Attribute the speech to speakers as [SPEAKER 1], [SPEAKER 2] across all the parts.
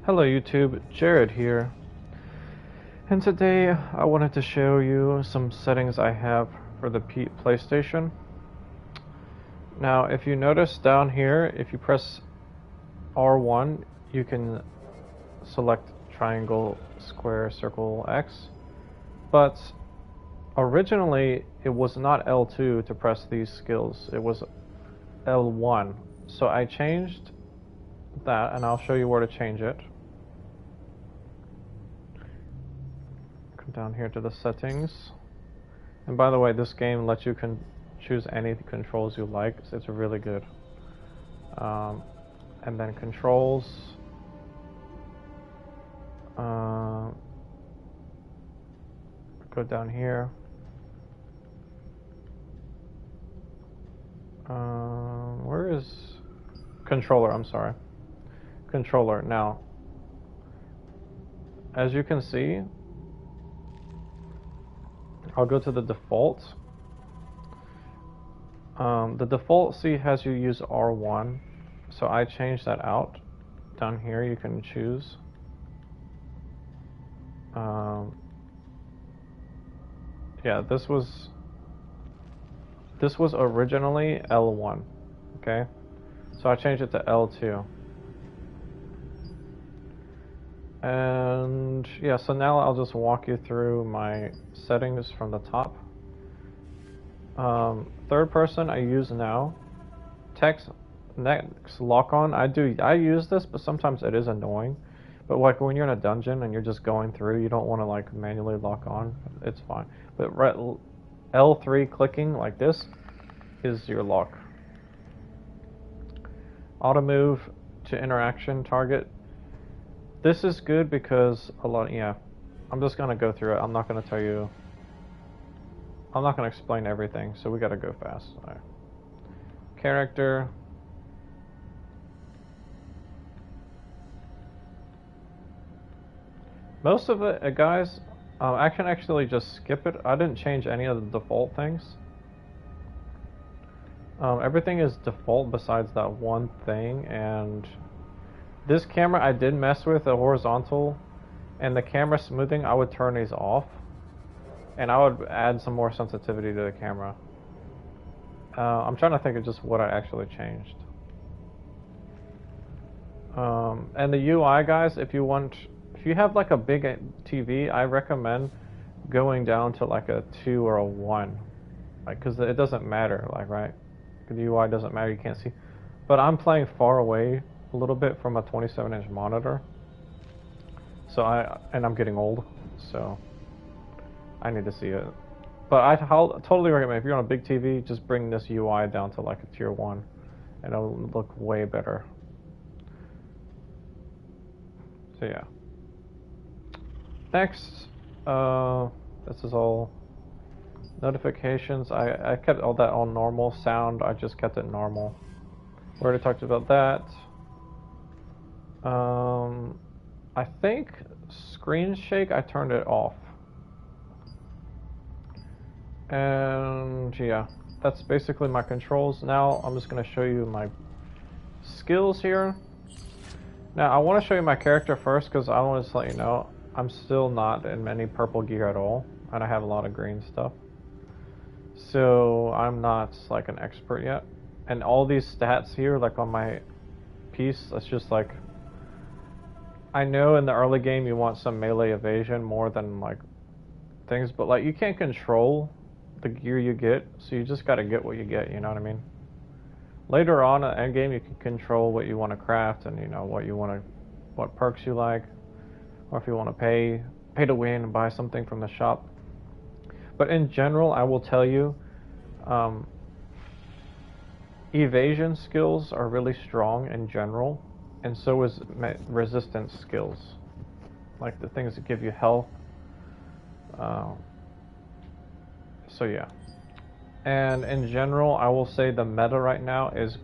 [SPEAKER 1] Hello YouTube, Jared here, and today I wanted to show you some settings I have for the PlayStation. Now if you notice down here, if you press R1 you can select triangle, square, circle, X, but originally it was not L2 to press these skills, it was L1. So I changed that and I'll show you where to change it. Down here to the settings, and by the way, this game lets you choose any controls you like, so it's really good. And then controls, go down here, where is controller? I'm sorry, controller. Now as you can see, I'll go to the default. The default has you use R1, so I changed that out. Down here you can choose. Yeah, this was originally L1, okay? So I changed it to L2. And yeah, so now I'll just walk you through my settings from the top. Third person I use now. Text next lock on. I use this, but sometimes it is annoying. But like when you're in a dungeon and you're just going through, you don't want to like manually lock on. It's fine. But L3 clicking like this is your lock. Auto move to interaction target. This is good because yeah, I'm just gonna go through it. I'm not gonna tell you, I'm not gonna explain everything, so we gotta go fast. All right. Character. Most of it, guys, I can actually just skip it. I didn't change any of the default things. Everything is default besides that one thing, and this camera I did mess with, the horizontal and the camera smoothing. I would turn these off and I would add some more sensitivity to the camera. I'm trying to think of just what I actually changed. And the UI, guys, if you have like a big TV, I recommend going down to like a 2 or a 1, like, because it doesn't matter, like, right? The UI doesn't matter, you can't see. But I'm playing far away a little bit from a 27-inch monitor, so I'm getting old, so I need to see it. But I'll totally recommend, if you're on a big TV, just bring this UI down to like a tier 1 and it'll look way better. So yeah. Next, this is all notifications. I kept all that on normal. Sound, I just kept it normal. We already talked about that. I think screen shake, I turned it off. And yeah, that's basically my controls. Now I'm just going to show you my skills here. Now I want to show you my character first because I want to just let you know I'm still not in any purple gear at all, and I have a lot of green stuff. So I'm not like an expert yet. And all these stats here, like on my piece, it's just like, I know in the early game you want some melee evasion more than like things, but like you can't control the gear you get, so you just gotta get what you get, you know what I mean? Later on in the end game you can control what you want to craft and, you know, what perks you like, or if you want to pay to win and buy something from the shop. But in general, I will tell you, evasion skills are really strong in general, and so is resistance skills, like the things that give you health. So yeah, and in general, I will say the meta right now is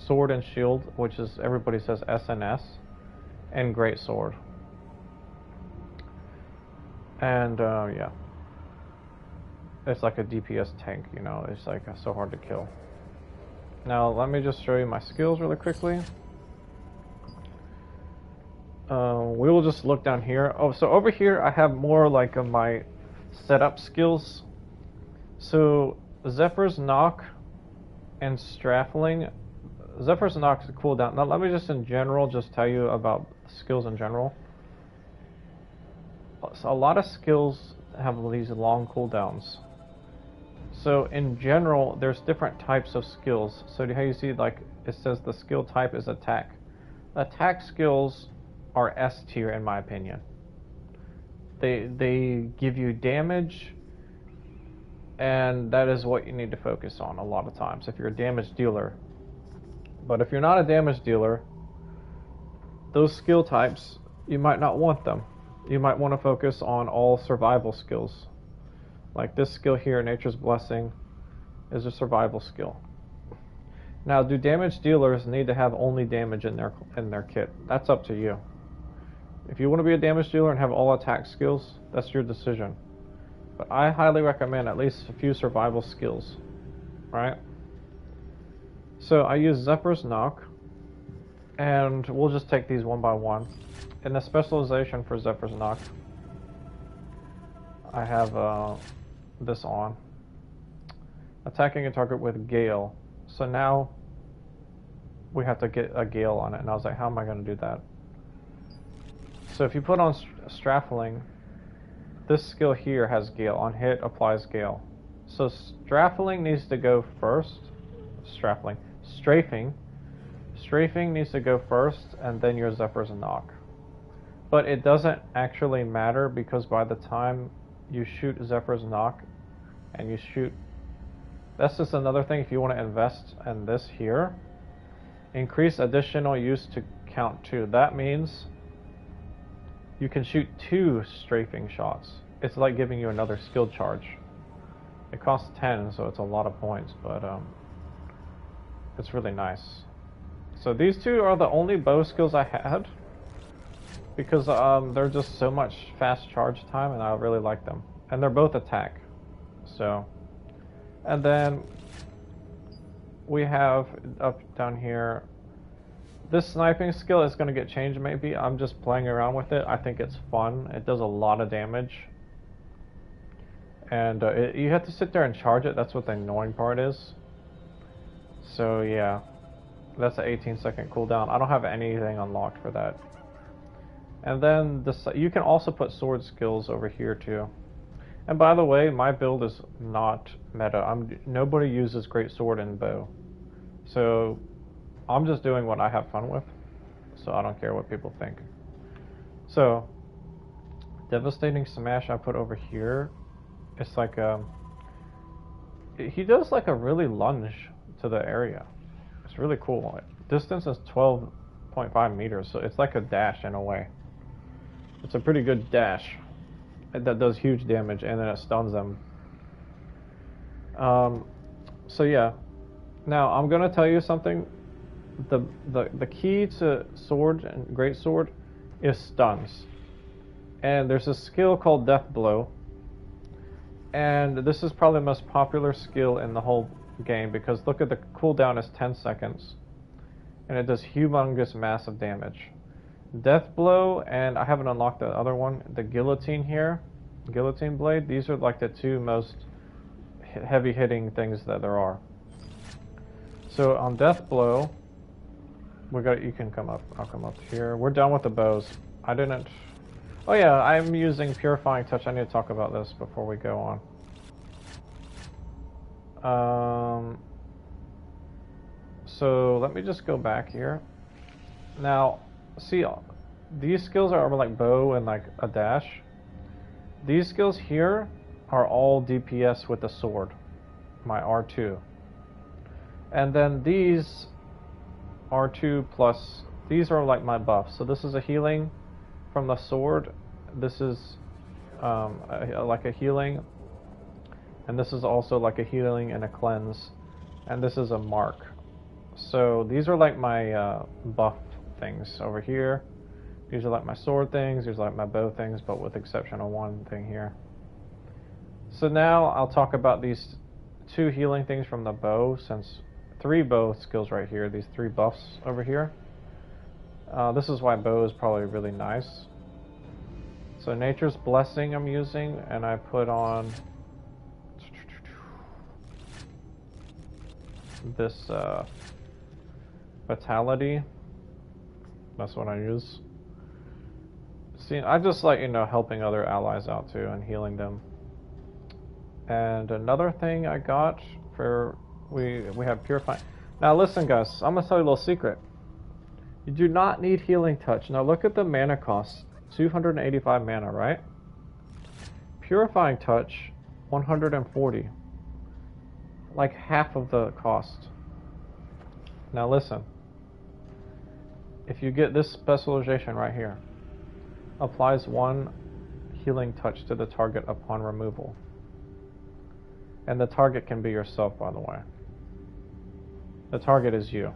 [SPEAKER 1] sword and shield, which is, everybody says SNS, and great sword. And yeah, it's like a DPS tank, you know, it's like so hard to kill. Now let me just show you my skills really quickly. We will just look down here. Oh, so over here I have more like of my setup skills. So Zephyr's Knock and Straffling. Zephyr's Knock's a cooldown. Now let me just in general just tell you about skills in general. So a lot of skills have these long cooldowns. So in general, there's different types of skills. So how you see like it says the skill type is attack. Attack skills are S tier in my opinion. They give you damage, and that is what you need to focus on a lot of times if you're a damage dealer. But if you're not a damage dealer, those skill types, you might not want them. You might want to focus on all survival skills. Like this skill here, Nature's Blessing, is a survival skill. Now, do damage dealers need to have only damage in their kit? That's up to you. If you want to be a damage dealer and have all attack skills, that's your decision. But I highly recommend at least a few survival skills, right? So I use Zephyr's Knock, and we'll just take these one by one. In the specialization for Zephyr's Knock, I have this on. Attacking a target with Gale. So now we have to get a Gale on it, and I was like, how am I going to do that? So if you put on Straffling, this skill here has Gale. On hit, applies Gale. So Straffling needs to go first. Strafing needs to go first, and then your Zephyr's Knock. But it doesn't actually matter, because by the time you shoot Zephyr's Knock and you shoot, that's just another thing. If you want to invest in this here, increase additional use to count 2. That means you can shoot 2 strafing shots. It's like giving you another skill charge. It costs 10, so it's a lot of points, but it's really nice. So these two are the only bow skills I had, because they're just so much fast charge time, and I really like them. And they're both attack. So, and then we have up down here, this sniping skill is going to get changed maybe. I'm just playing around with it. I think it's fun. It does a lot of damage. And you have to sit there and charge it. That's what the annoying part is. So yeah, that's an 18-second cooldown. I don't have anything unlocked for that. And then this, you can also put sword skills over here too. And by the way, my build is not meta. Nobody uses great sword and bow. So I'm just doing what I have fun with. So I don't care what people think. So Devastating Smash I put over here. It's like he does like a really lunge to the area. It's really cool. Distance is 12.5 meters, so it's like a dash in a way. It's a pretty good dash that does huge damage, and then it stuns them. So yeah. Now I'm gonna tell you something. The key to sword and great sword is stuns. And there's a skill called Death Blow. And this is probably the most popular skill in the whole game, because look at the cooldown is 10 seconds. And it does humongous massive damage. Death Blow, and I haven't unlocked the other one, the Guillotine here, Guillotine Blade. These are like the two most heavy hitting things that there are. So on Death Blow, you can come up, I'll come up here. We're done with the bows. I didn't, oh yeah, I'm using Purifying Touch. I need to talk about this before we go on. So let me just go back here. Now, see, these skills are like bow and like a dash. These skills here are all DPS with the sword, my R2. And then these R2 plus, these are like my buffs. So this is a healing from the sword. This is like a healing. And this is also like a healing and a cleanse. And this is a mark. So these are like my buff things over here. These are like my sword things. These are like my bow things, but with exception of one thing here. So now I'll talk about these 2 healing things from the bow, since 3 bow skills right here, these 3 buffs over here. This is why bow is probably really nice. So Nature's Blessing I'm using, and I put on this Vitality. That's what I use. See, I just like, you know, helping other allies out too and healing them. And another thing I got for we have Purifying. Now listen guys, I'm gonna tell you a little secret. You do not need Healing Touch. Now look at the mana cost. 285 mana, right? Purifying Touch, 140. Like half of the cost. Now listen. If you get this specialization right here, applies 1 Healing Touch to the target upon removal. And the target can be yourself, by the way. The target is you.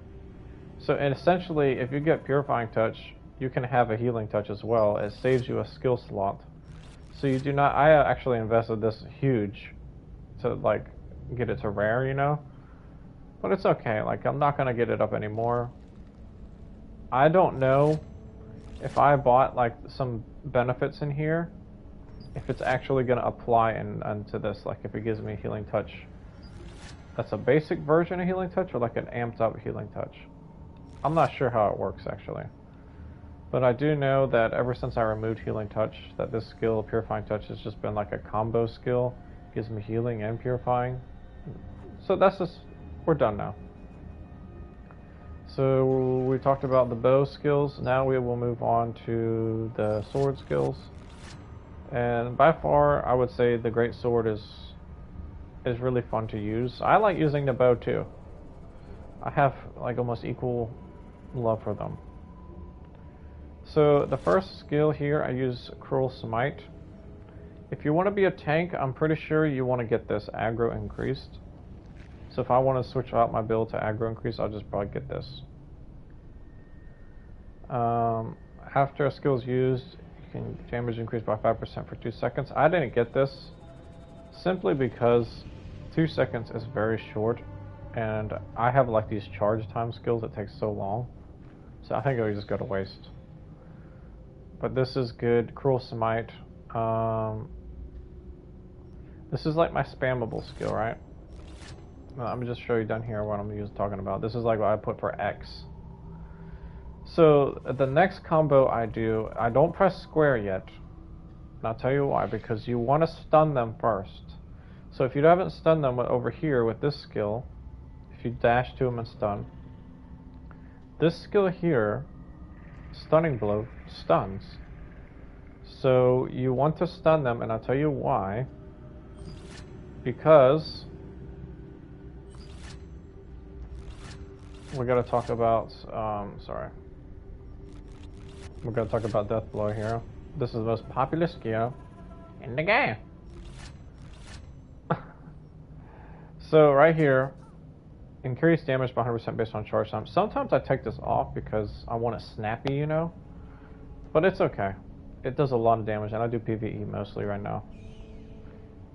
[SPEAKER 1] So essentially, if you get Purifying Touch, you can have a Healing Touch as well. It saves you a skill slot. So you do not... I actually invested this huge to, like, get it to rare, you know? But it's okay. Like, I'm not going to get it up anymore. I don't know if I bought, like, some benefits in here, if it's actually going to apply into this. Like, if it gives me Healing Touch. That's a basic version of Healing Touch or, like, an amped up Healing Touch. I'm not sure how it works, actually. But I do know that ever since I removed Healing Touch, that this skill, Purifying Touch, has just been like a combo skill. Gives me healing and purifying. So that's just... we're done now. So we talked about the bow skills. Now we will move on to the sword skills. And by far, I would say the Great Sword is really fun to use. I like using the bow too. I have like almost equal love for them. So the first skill here, I use Cruel Smite. If you want to be a tank, I'm pretty sure you want to get this aggro increased. So if I want to switch out my build to aggro increase, I'll just probably get this. After a skill is used, you can damage increase by 5% for 2 seconds. I didn't get this simply because 2 seconds is very short, and I have like these charge time skills that take so long. So I think it would just go to waste. But this is good. Cruel Smite. This is like my spammable skill, right? Let me just show you down here what I'm talking about. This is like what I put for X. So the next combo I do, I don't press square yet. And I'll tell you why. Because you want to stun them first. So if you haven't stunned them over here with this skill, if you dash to them and stun, this skill here, Stunning Blow, stuns. So you want to stun them, and I'll tell you why. Because we gotta talk about, we're gonna talk about Death Blow here. This is the most popular skill in the game. So right here, increase damage by 100% based on charge time. Sometimes I take this off because I want it snappy, you know? But it's okay. It does a lot of damage, and I do PvE mostly right now.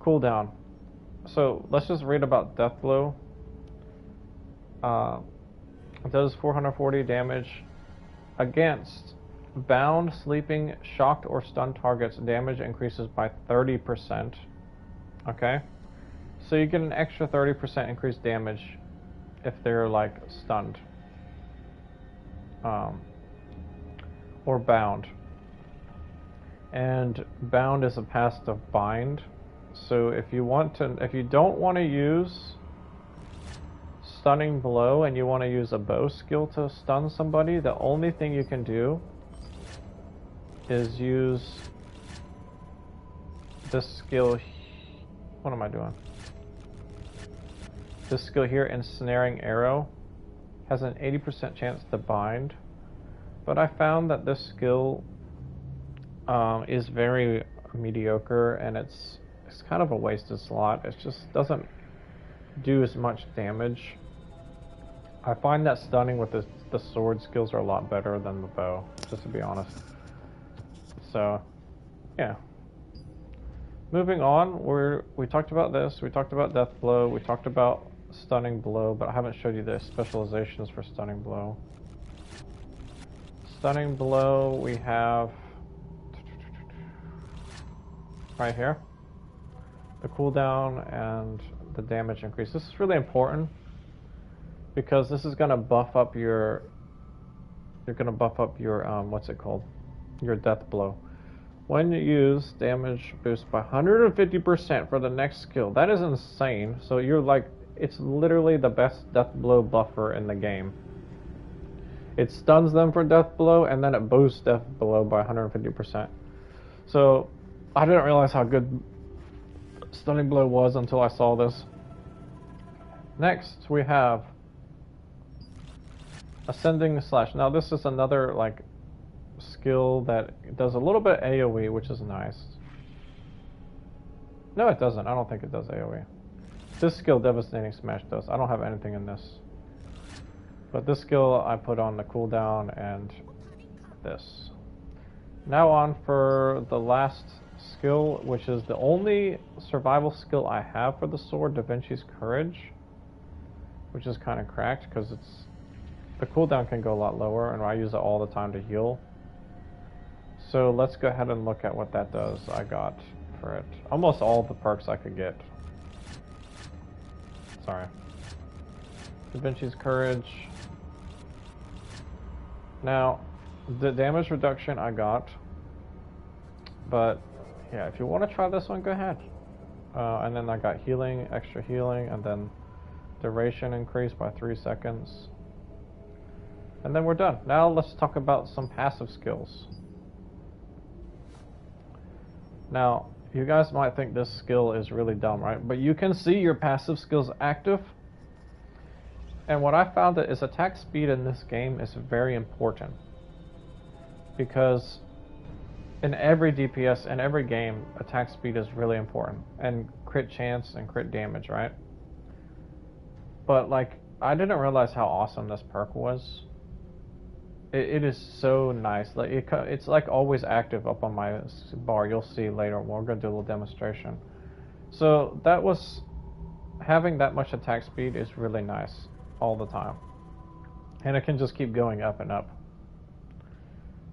[SPEAKER 1] Cooldown. So let's just read about Death Blow. It does 440 damage against bound, sleeping, shocked, or stunned targets. Damage increases by 30%. Okay? So you get an extra 30% increased damage if they're like stunned. Or bound. And bound is a passive bind. So if you don't want to use Stunning Blow and you want to use a bow skill to stun somebody, the only thing you can do is use this skill. What am I doing? This skill here, Ensnaring Arrow, has an 80% chance to bind. But I found that this skill is very mediocre, and it's kind of a wasted slot. It just doesn't do as much damage. I find that stunning with the sword skills are a lot better than the bow, just to be honest. So, yeah. Moving on, we talked about this, we talked about Death Blow, we talked about Stunning Blow, but I haven't showed you the specializations for Stunning Blow. stunning blow, we have right here the cooldown and the damage increase. This is really important because this is going to buff up your what's it called, your death blow. When you use damage boost by 150% for the next skill, that is insane. So you're like, it's literally the best death blow buffer in the game. It stuns them for death blow, and then it boosts death blow by 150%. So I didn't realize how good stunning blow was until I saw this. Next we have ascending slash. Now this is another like skill that does a little bit AoE, which is nice. No, it doesn't. I don't think it does AoE. This skill, devastating smash, does. I don't have anything in this. But this skill I put on the cooldown and this. Now on for the last skill, which is the only survival skill I have for the sword, Da Vinci's Courage, which is kind of cracked because it's the cooldown can go a lot lower, and I use it all the time to heal. So let's go ahead and look at what that does. I got for it almost all the perks I could get. Sorry. Da Vinci's Courage. Now, the damage reduction I got, but yeah, if you want to try this one, go ahead. And then I got healing, extra healing, and then duration increased by 3 seconds. And then we're done. Now let's talk about some passive skills. Now, you guys might think this skill is really dumb, right? But you can see your passive skills active. And what I found is attack speed in this game is very important. Because in every DPS, in every game, attack speed is really important. And crit chance and crit damage, right? But like, I didn't realize how awesome this perk was. It is so nice. Like it's like always active up on my bar. You'll see later. We're gonna do a little demonstration. So that was, having that much attack speed is really nice all the time, and it can just keep going up and up.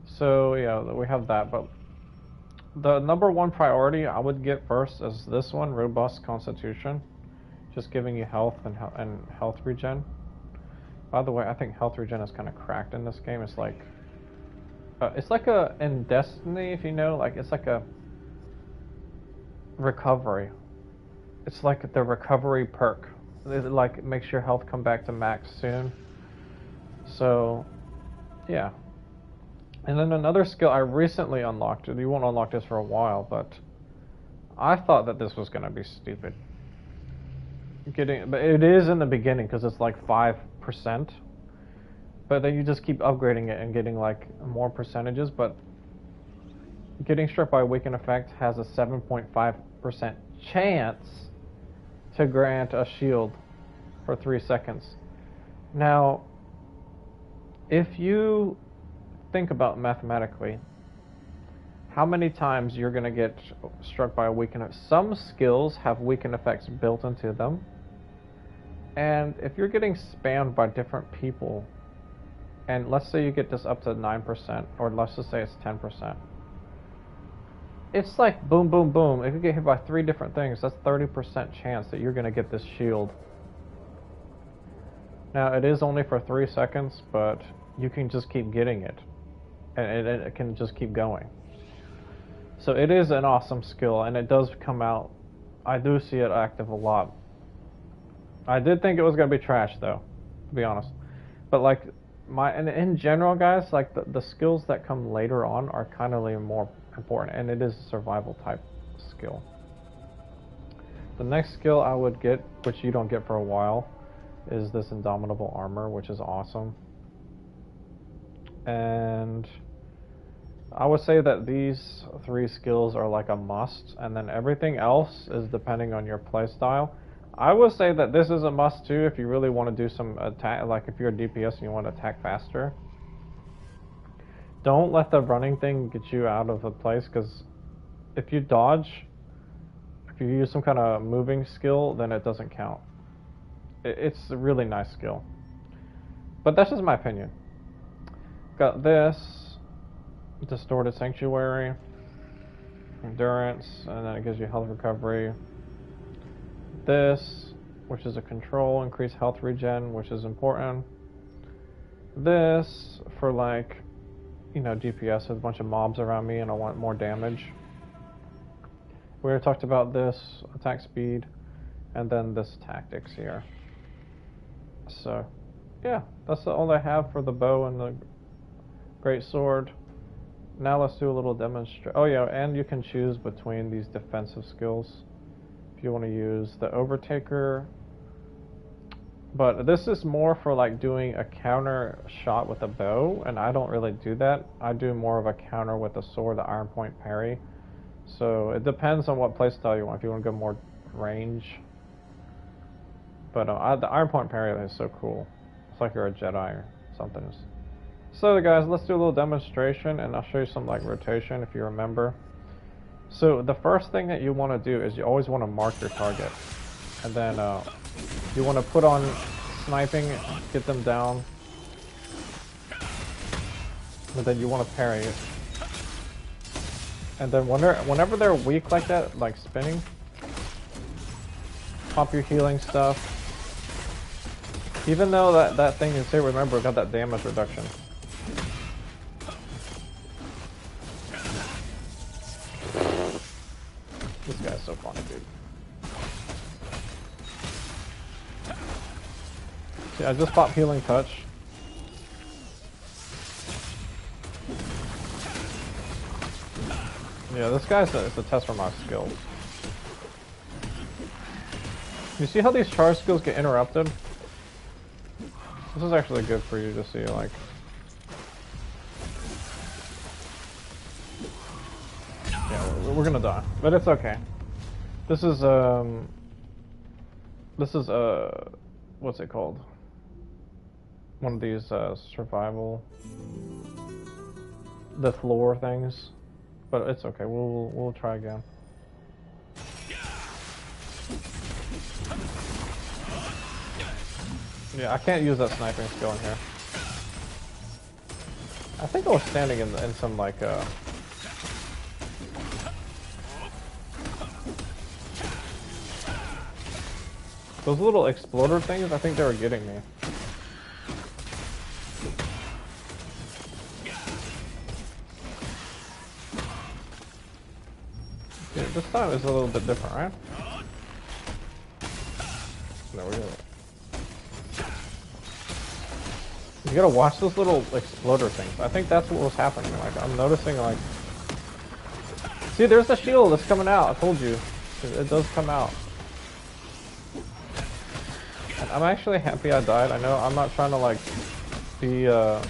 [SPEAKER 1] So yeah, we have that. But the number one priority I would get first is this one, Robust Constitution, just giving you health and health regen. By the way, I think health regen is kind of cracked in this game. It's like a, in Destiny, if you know, like it's like a recovery. It's like the recovery perk. It like makes your health come back to max soon. So, yeah. And then another skill I recently unlocked. You won't unlock this for a while, but I thought that this was gonna be stupid. But it is in the beginning because it's like 5%, but then you just keep upgrading it and getting like more percentages. But getting struck by a weakened effect has a 7.5% chance to grant a shield for 3 seconds. Now, if you think about mathematically how many times you're going to get struck by a weakened effect. Some skills have weakened effects built into them. And if you're getting spammed by different people, and let's say you get this up to 9%, or let's just say it's 10%, it's like boom, boom, boom. If you get hit by 3 different things, that's 30% chance that you're going to get this shield. Now, it is only for 3 seconds, but you can just keep getting it, and it can just keep going. So it is an awesome skill, and it does come out. I do see it active a lot. I did think it was going to be trash, though, to be honest. But like and in general, guys, like the skills that come later on are kind of more important, and it is a survival type skill. The next skill I would get, which you don't get for a while, is this Indomitable Armor, which is awesome. And I would say that these 3 skills are like a must, and then everything else is depending on your playstyle. I would say that this is a must too if you really want to do some attack, like if you're a DPS and you want to attack faster. Don't let the running thing get you out of a place, because if you dodge, if you use some kind of moving skill, then it doesn't count. It's a really nice skill. But that's just my opinion. Got this. Distorted Sanctuary, Endurance, and then it gives you health recovery. This, which is a control, increased health regen, which is important. This, for like, you know, DPS with a bunch of mobs around me and I want more damage. We already talked about this, attack speed, and then this tactics here. So, yeah, that's all I have for the bow and the great sword. Now let's do a little demonstration. Oh yeah, and you can choose between these defensive skills if you want to use the Overtaker. But this is more for like doing a counter shot with a bow, and I don't really do that. I do more of a counter with the sword, the Iron Point parry. So it depends on what playstyle you want. If you want to go more range. But the Iron Point parry is so cool. It's like you're a Jedi or something. So guys, let's do a little demonstration, and I'll show you some like rotation if you remember. So the first thing that you want to do is you always want to mark your target, and then you want to put on sniping, get them down, and then you want to parry it. And then whenever they're weak like that, like spinning, pop your healing stuff. Even though that thing is here, remember it got that damage reduction. This guy's so funny, dude. See, I just popped healing touch. Yeah, this guy's it's a test for my skills. You see how these charge skills get interrupted? This is actually good for you to see, like. Yeah, we're gonna die, but it's okay. This is what's it called? One of these survival, the floor things, but it's okay. We'll try again. Yeah, I can't use that sniping skill in here. I think I was standing in some like those little exploder things. I think they were getting me. Yeah, this time is a little bit different, right? No, we're gonna. You gotta watch those little exploder things. I think that's what was happening. Like, I'm noticing, like... See, there's the shield that's coming out. I told you. It does come out. And I'm actually happy I died. I know I'm not trying to, like, be, but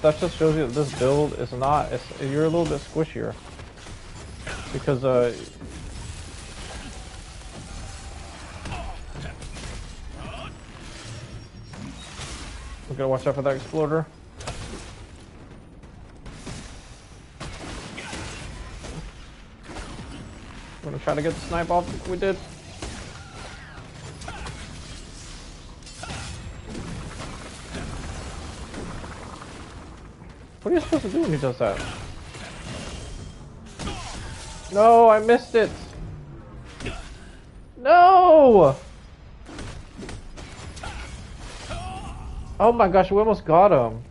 [SPEAKER 1] that just shows you that this build is not... you're a little bit squishier. Because, we gotta watch out for that exploder. We're gonna try to get the snipe off like we did. What are you supposed to do when he does that? No, I missed it! No! Oh my gosh, we almost got him.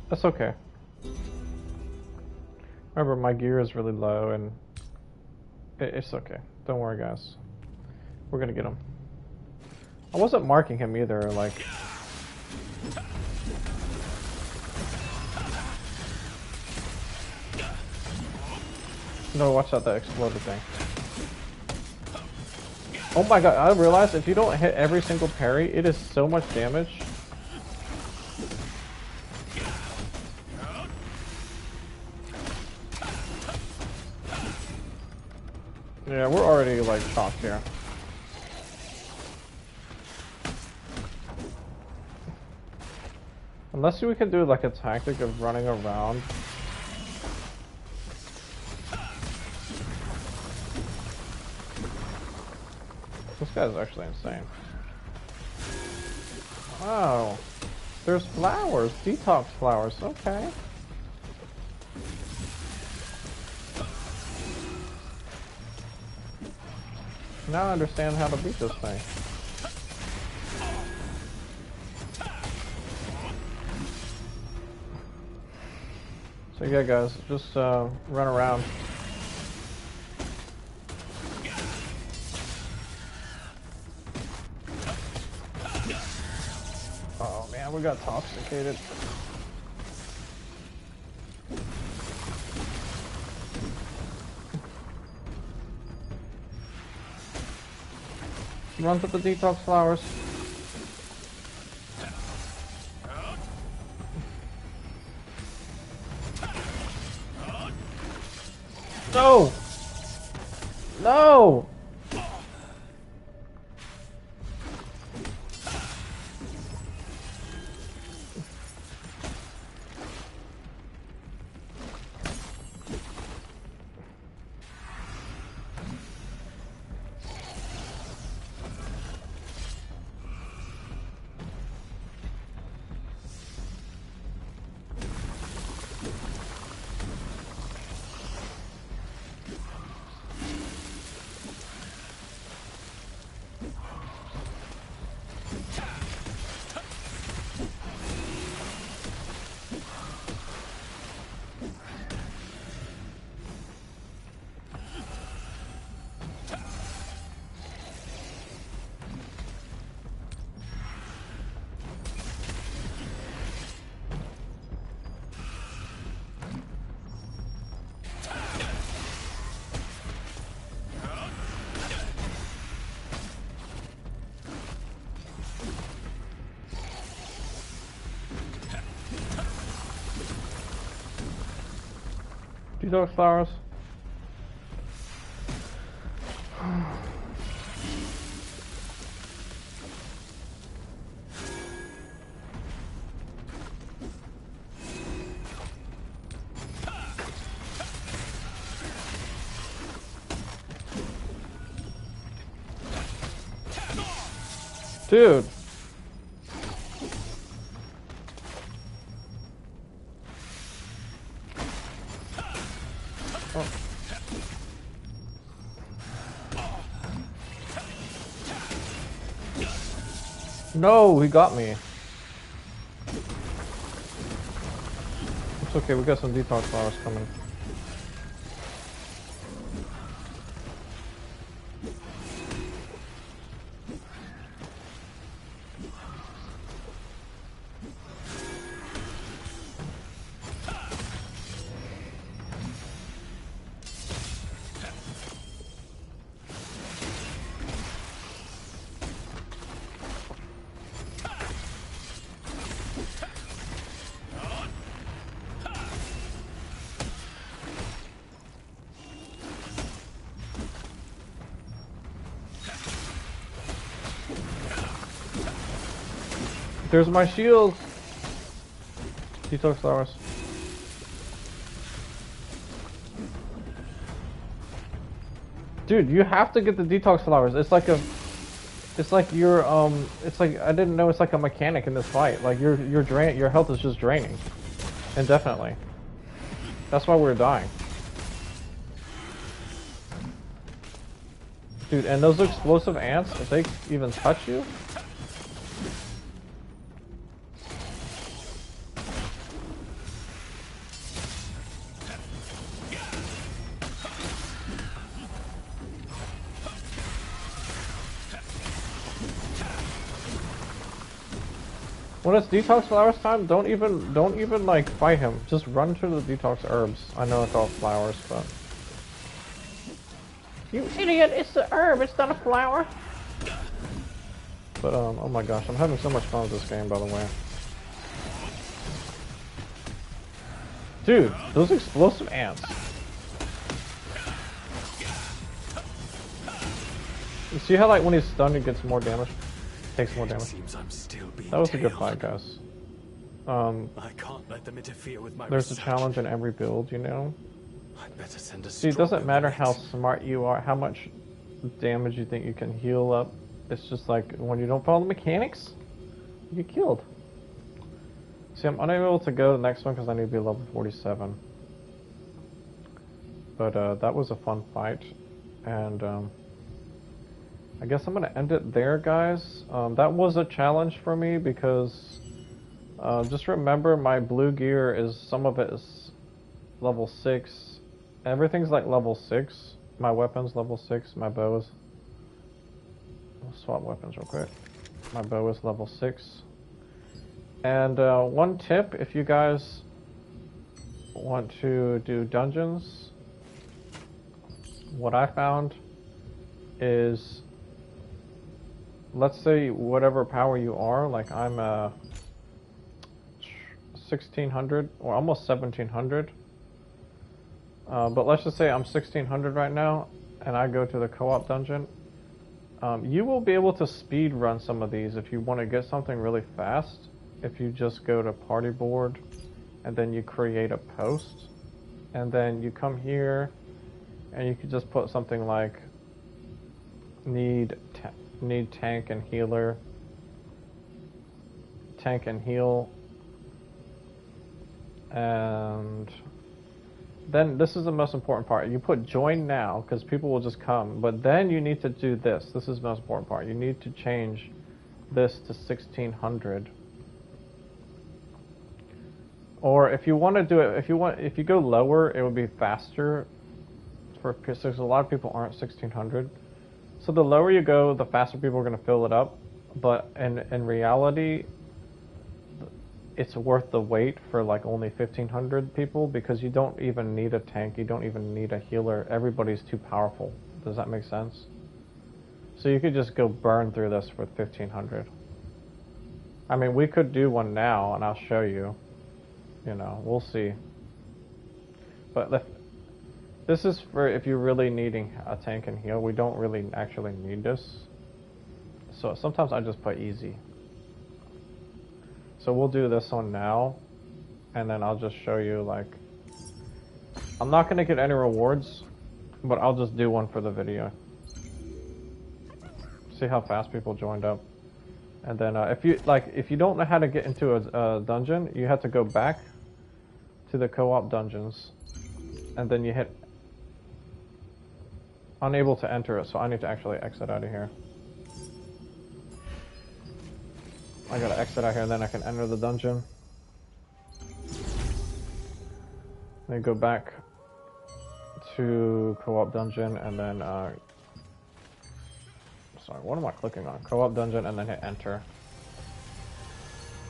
[SPEAKER 1] That's okay. Remember, my gear is really low and it's okay. Don't worry, guys. We're gonna get him. I wasn't marking him either, like... No, watch out that exploder thing. Oh my god, I realized if you don't hit every single parry, it is so much damage. Yeah, we're already like shocked here. Unless we can do like a tactic of running around. This guy's actually insane. Wow. There's flowers, detox flowers, okay. Now I understand how to beat this thing. So yeah guys, just run around. Oh man, we got toxicated. Run to the detox flowers. No! No! Detox flowers. Dude. Oh. No, he got me. It's okay, we got some detox flowers coming. There's my shield. Detox flowers. Dude, you have to get the detox flowers. It's like you're it's like I didn't know it's like a mechanic in this fight. Like your health is just draining indefinitely. That's why we're dying. Dude, and those explosive ants, if they even touch you. When it's detox flowers time, don't even like fight him. Just run to the detox herbs. I know it's all flowers, but you idiot! It's the herb. It's not a flower. But oh my gosh, I'm having so much fun with this game, by the way. Dude, those explosive ants. You see how like when he's stunned, he gets more damage. Takes more damage. That was a good fight, guys.
[SPEAKER 2] I can't let them interfere with my
[SPEAKER 1] there's
[SPEAKER 2] research.
[SPEAKER 1] a challenge in every build, you know?
[SPEAKER 2] I'd better send a
[SPEAKER 1] See, it doesn't matter how smart you are, how much damage you think you can heal up. It's just like, when you don't follow the mechanics, you get killed. See, I'm unable to go to the next one because I need to be level 47. But that was a fun fight, and I guess I'm gonna end it there, guys. That was a challenge for me because just remember my blue gear is, some of it is level 6. Everything's like level 6. My weapon's level 6. My bow is... I'll swap weapons real quick. My bow is level 6. And one tip, if you guys want to do dungeons, what I found is, let's say whatever power you are, like I'm 1600 or almost 1700, but let's just say I'm 1600 right now and I go to the co-op dungeon. You will be able to speed run some of these if you want to get something really fast. If you just go to party board and then you create a post and then you come here and you could just put something like need tank and healer, tank and heal, and then this is the most important part. You put join now because people will just come, but then you need to do this. This is the most important part. You need to change this to 1600. Or if you want to do it, if you go lower, it would be faster. Because a lot of people aren't 1600. So the lower you go, the faster people are going to fill it up. But in reality, it's worth the wait for like only 1500 people because you don't even need a tank. You don't even need a healer. Everybody's too powerful. Does that make sense? So you could just go burn through this with 1500. I mean, we could do one now and I'll show you. You know, we'll see. But this is for if you're really needing a tank and heal. We don't really actually need this. So sometimes I just put easy. So we'll do this one now. And then I'll just show you, like, I'm not going to get any rewards, but I'll just do one for the video. See how fast people joined up. And then if you don't know how to get into a dungeon, you have to go back to the co-op dungeons. And then you hit unable to enter it, so I need to actually exit out of here. I gotta exit out here and then I can enter the dungeon. Then go back to co-op dungeon and then sorry, what am I clicking on? Co-op dungeon and then hit enter.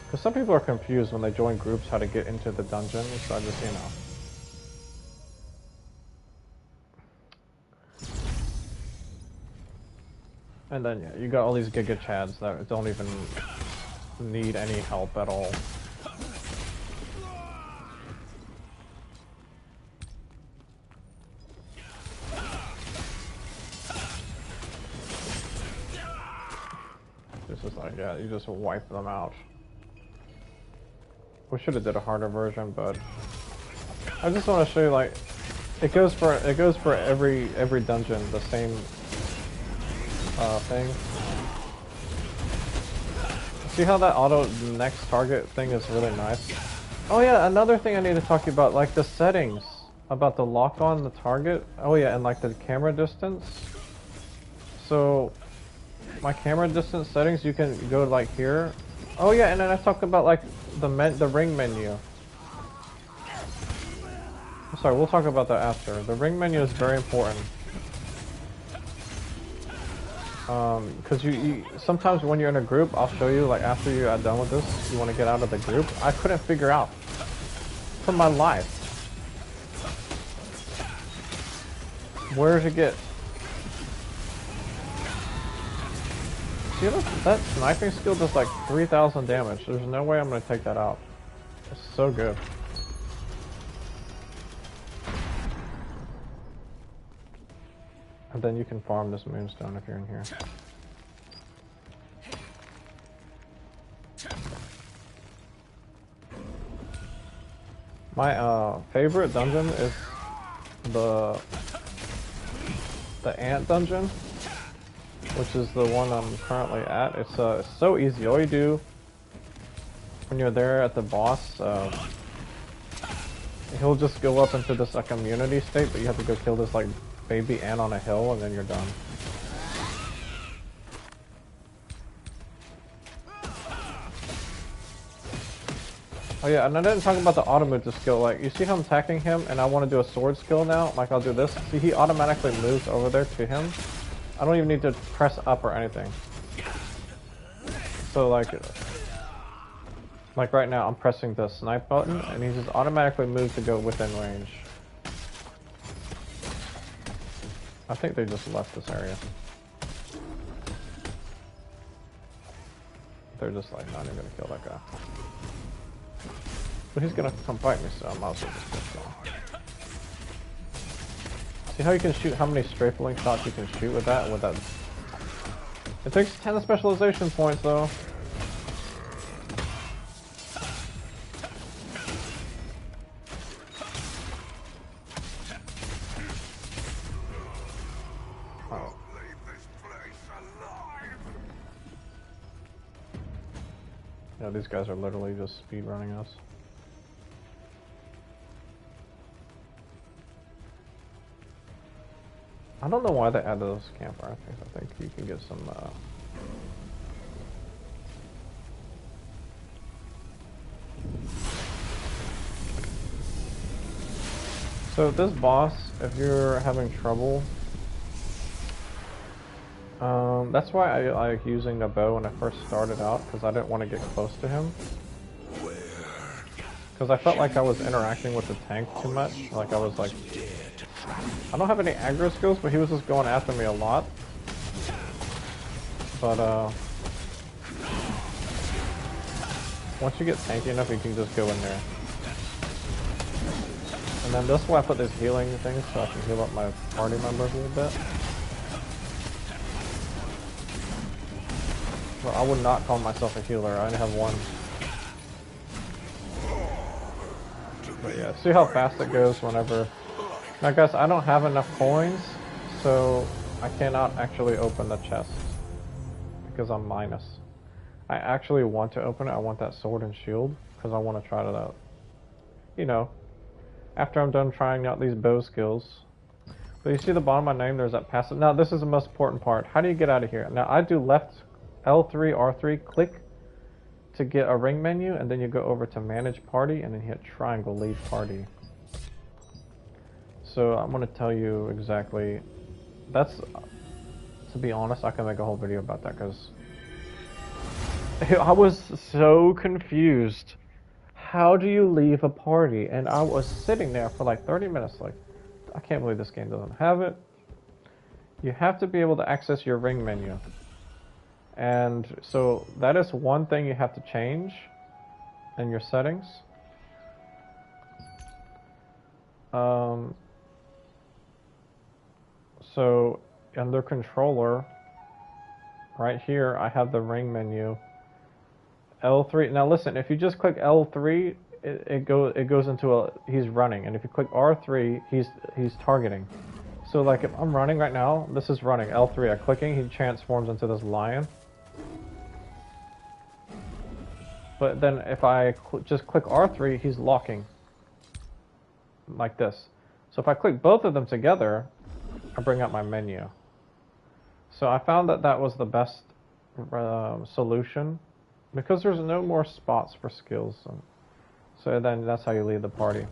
[SPEAKER 1] Because some people are confused when they join groups how to get into the dungeon, so I just, you know. And then, yeah, you got all these Giga Chads that don't even need any help at all. This is like, yeah, you just wipe them out. We should have did a harder version, but I just want to show you, like, it goes for every dungeon the same thing. See how that auto next target thing is really nice? Oh yeah, another thing I need to talk to you about, like the settings about the lock on the target. Oh yeah, and like the camera distance. So my camera distance settings, you can go like here. Oh yeah, and then I talked about like the ring menu. I'm sorry, we'll talk about that after. The ring menu is very important. Because you sometimes when you're in a group, I'll show you, like after you are done with this, you want to get out of the group. I couldn't figure out for my life where to get. See, that sniping skill does like 3,000 damage. There's no way I'm going to take that out. It's so good. And then you can farm this moonstone if you're in here. My favorite dungeon is the ant dungeon, which is the one I'm currently at. It's so easy. All you do when you're there at the boss, he'll just go up into this like immunity state, but you have to go kill this like baby ant on a hill, and then you're done. Oh yeah, and I didn't talk about the automated skill. Like, you see how I'm attacking him, and I want to do a sword skill now? Like, I'll do this. See, he automatically moves over there to him. I don't even need to press up or anything. So, like right now, I'm pressing the snipe button, and he just automatically moves to go within range. I think they just left this area. They're just like, not even gonna kill that guy. But he's gonna come fight me, so I might as well just push on. See how you can shoot, how many strafing shots you can shoot with that? It takes 10 specialization points though. Oh. Yeah, these guys are literally just speed running us. I don't know why they added those campfire things. I think you can get some, So this boss, if you're having trouble, that's why I like using the bow when I first started out, because I didn't want to get close to him. Because I felt like I was interacting with the tank too much. Like I was like, I don't have any aggro skills, but he was just going after me a lot. But once you get tanky enough, you can just go in there. And then that's why I put these healing things, so I can heal up my party members a little bit. Well, I would not call myself a healer. I only have one. But yeah, see how fast it goes whenever... Now guys, I don't have enough coins, so I cannot actually open the chest. Because I'm minus. I actually want to open it. I want that sword and shield, because I want to try it out. You know, after I'm done trying out these bow skills. But you see the bottom of my name, there's that passive. Now this is the most important part. How do you get out of here? Now I do left L3, R3, click to get a ring menu, and then you go over to manage party, and then hit triangle leave party. So I'm going to tell you exactly, that's, to be honest, I can make a whole video about that, because I was so confused. How do you leave a party? And I was sitting there for like 30 minutes like, I can't believe this game doesn't have it. You have to be able to access your ring menu. And so that is one thing you have to change in your settings. So under controller, right here, I have the ring menu. L3. Now listen, if you just click L3, it goes into he's running, and if you click R3, he's targeting. So like if I'm running right now, this is running. L3, I'm clicking, he transforms into this lion. But then if I just click R3, he's locking. Like this. So if I click both of them together, I bring up my menu. So I found that that was the best solution, because there's no more spots for skills. So then that's how you leave the party.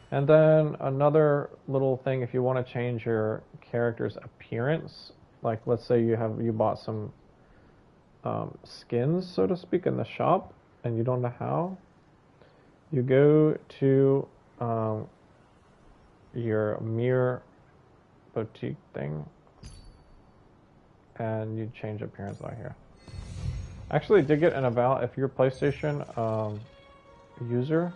[SPEAKER 1] And then another little thing, if you want to change your character's appearance, like let's say you bought some skins, so to speak, in the shop, and you don't know how, you go to your mirror boutique thing, and you change appearance right here. Actually, did get an about, if you're a PlayStation user,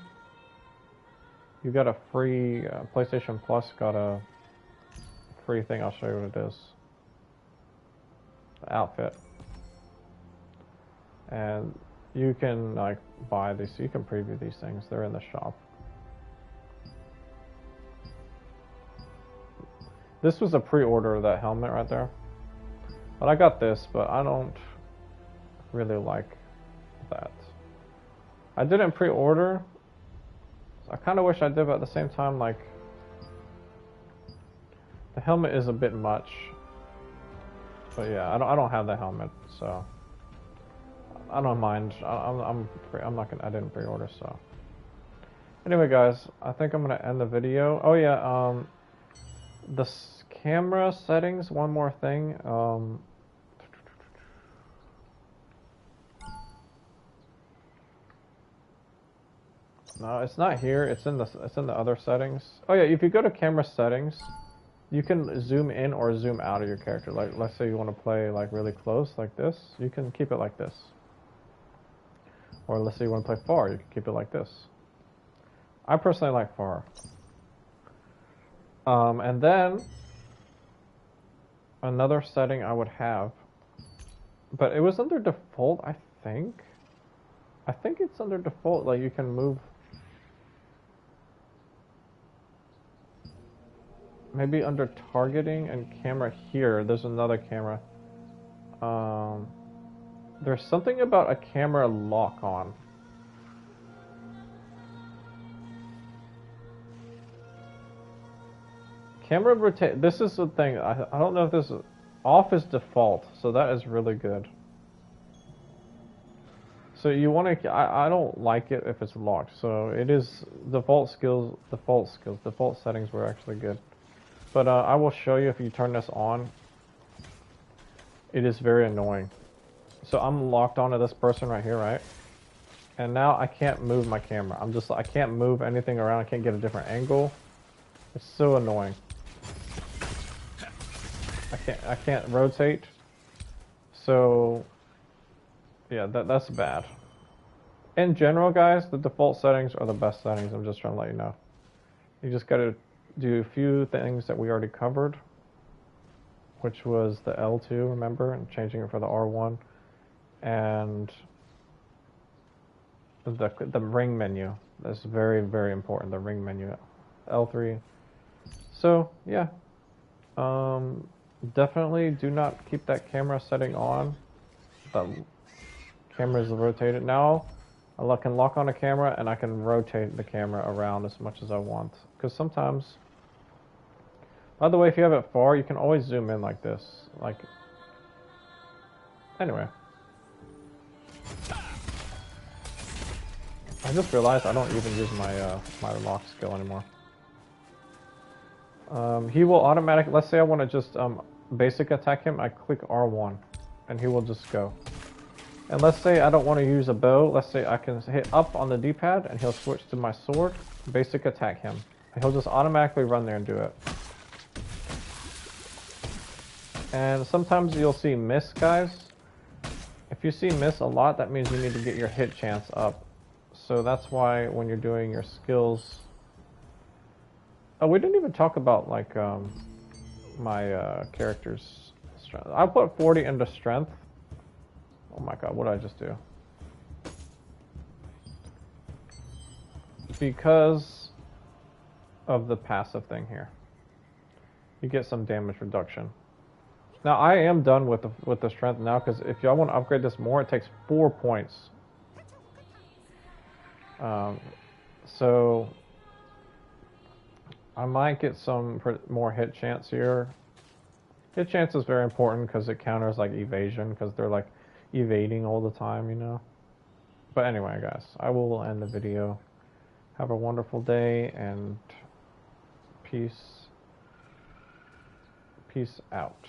[SPEAKER 1] you got a free PlayStation Plus got a free thing. I'll show you what it is. The outfit. And you can like buy these, you can preview these things. They're in the shop. This was a pre-order of that helmet right there. But I got this, but I don't really like that. I didn't pre-order. So I kind of wish I did, but at the same time, like, the helmet is a bit much. But yeah, I don't have the helmet, so I don't mind. I'm not gonna. I didn't pre-order, so. Anyway, guys, I think I'm gonna end the video. Oh yeah, the camera settings. One more thing. No, it's not here. It's in the other settings. Oh yeah, if you go to camera settings, you can zoom in or zoom out of your character. Like, let's say you want to play like really close, like this. You can keep it like this. Or let's say you want to play far, you can keep it like this. I personally like far. And then another setting I would have, but it was under default, I think. I think it's under default. Like you can move. Maybe under targeting and camera here, there's another camera. There's something about a camera lock on. Camera rotate, this is the thing, I don't know if this is, off is default, so that is really good. So you want to, I don't like it if it's locked, so it is default settings were actually good. But I will show you if you turn this on. It is very annoying. So I'm locked onto this person right here, right? And now I can't move my camera. I can't move anything around. I can't get a different angle. It's so annoying. I can't rotate. So yeah, that's bad. In general, guys, the default settings are the best settings. I'm just trying to let you know. You just gotta do a few things that we already covered, which was the L2, remember, and changing it for the R1, and the ring menu. That's very, very important, the ring menu, L3. So yeah, definitely do not keep that camera setting on. The camera is rotated. Now I can lock on a camera and I can rotate the camera around as much as I want. Because sometimes, by the way, if you have it far, you can always zoom in like this. Like, anyway. I just realized I don't even use my my lock skill anymore. He will automatically, let's say I want to just basic attack him, I click R1 and he will just go. And let's say I don't want to use a bow, let's say I can hit up on the D-pad and he'll switch to my sword, basic attack him. And he'll just automatically run there and do it. And sometimes you'll see miss, guys. If you see miss a lot, that means you need to get your hit chance up. So that's why when you're doing your skills... Oh, we didn't even talk about like my character's strength. I put 40 into strength. Oh my god, what did I just do? Because of the passive thing here. You get some damage reduction. Now I am done with the strength now, because if y'all want to upgrade this more, it takes 4 points. So I might get some more hit chance here. Hit chance is very important because it counters like evasion, because they're like evading all the time, you know. But anyway, guys, I will end the video. Have a wonderful day and peace out.